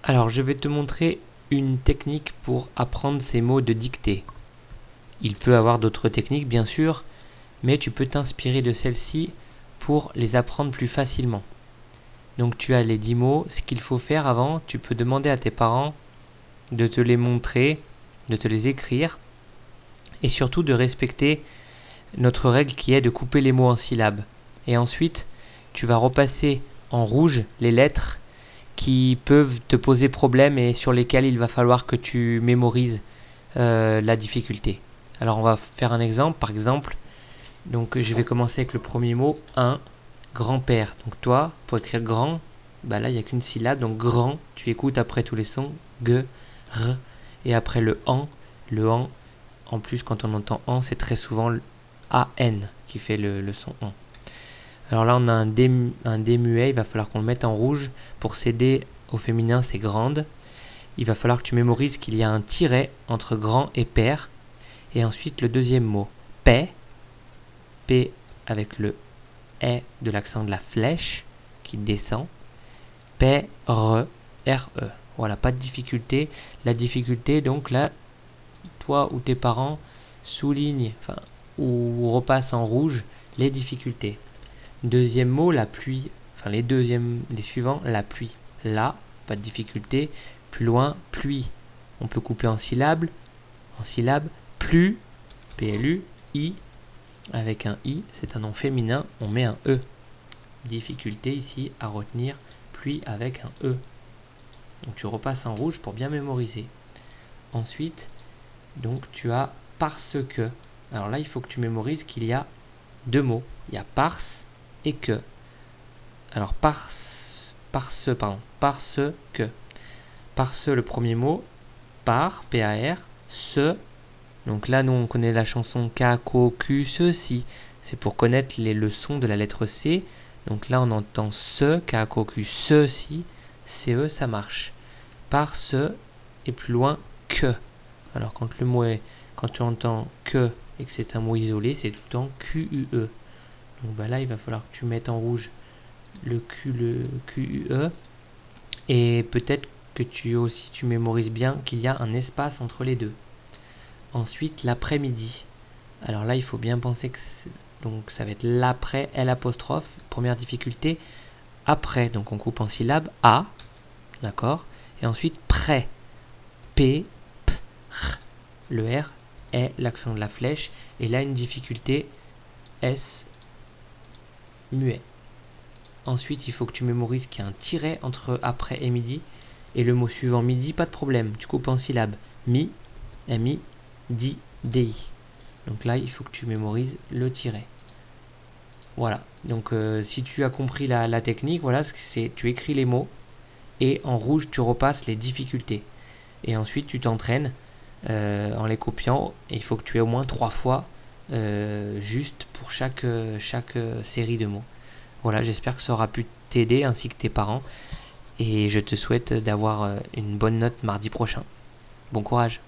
Alors, je vais te montrer une technique pour apprendre ces mots de dictée. Il peut y avoir d'autres techniques, bien sûr, mais tu peux t'inspirer de celle-ci pour les apprendre plus facilement. Donc, tu as les 10 mots. Ce qu'il faut faire avant, tu peux demander à tes parents de te les montrer, de te les écrire, et surtout de respecter notre règle qui est de couper les mots en syllabes. Et ensuite, tu vas repasser en rouge les lettres qui peuvent te poser problème et sur lesquelles il va falloir que tu mémorises la difficulté. Alors on va faire un exemple. Par exemple, donc je vais commencer avec le premier mot, un, grand-père. Donc toi, pour écrire grand, là il n'y a qu'une syllabe, donc grand, tu écoutes après tous les sons, g, r, et après le an, en plus quand on entend an, c'est très souvent le an qui fait le son an. Alors là on a un D muet, il va falloir qu'on le mette en rouge. Pour céder au féminin c'est grande. Il va falloir que tu mémorises qu'il y a un tiret entre grand et père. Et ensuite le deuxième mot, paix, P avec le E de l'accent de la flèche qui descend. Paix, R, R-E. Voilà, pas de difficulté. La difficulté, donc là, toi ou tes parents soulignent, ou repassent en rouge les difficultés. Deuxième mot, la pluie. Les suivants, la pluie. Là, pas de difficulté. Plus loin, pluie. On peut couper en syllabes. Plus, PLU, I, avec un I, c'est un nom féminin, on met un E. Difficulté ici à retenir, pluie avec un E. Donc tu repasses en rouge pour bien mémoriser. Ensuite, donc tu as parce que. Alors là, il faut que tu mémorises qu'il y a deux mots. Il y a parce et que. Alors parce que. Parce le premier mot, par, P-A-R, ce. Donc là, nous, on connaît la chanson K-Ko-Ku, ceci. C'est pour connaître les leçons de la lettre C. Donc là, on entend ce, K-Ko-Ku, ceci. C-E, ça marche. Par ce, et plus loin, que. Alors quand tu entends que et que c'est un mot isolé, c'est tout le temps Q-U-E. Donc là, il va falloir que tu mettes en rouge le Q-U-E. Et peut-être que tu mémorises bien qu'il y a un espace entre les deux. Ensuite, l'après-midi. Alors là, il faut bien penser que donc ça va être l'après, L'. Première difficulté, après. Donc on coupe en syllabes, A, d'accord. Et ensuite, près, P, P, R. Le R est l'accent de la flèche. Et là, une difficulté, S, muet. Ensuite, il faut que tu mémorises qu'il y a un tiret entre après et midi. Et le mot suivant, midi, pas de problème. Tu coupes en syllabes. Mi, M-I, di, DI. Donc là, il faut que tu mémorises le tiret. Voilà. Donc si tu as compris la technique, voilà, tu écris les mots et en rouge, tu repasses les difficultés. Et ensuite, tu t'entraînes en les copiant. Et il faut que tu aies au moins 3 fois juste pour chaque série de mots. Voilà, j'espère que ça aura pu t'aider ainsi que tes parents. Et je te souhaite d'avoir une bonne note mardi prochain. Bon courage!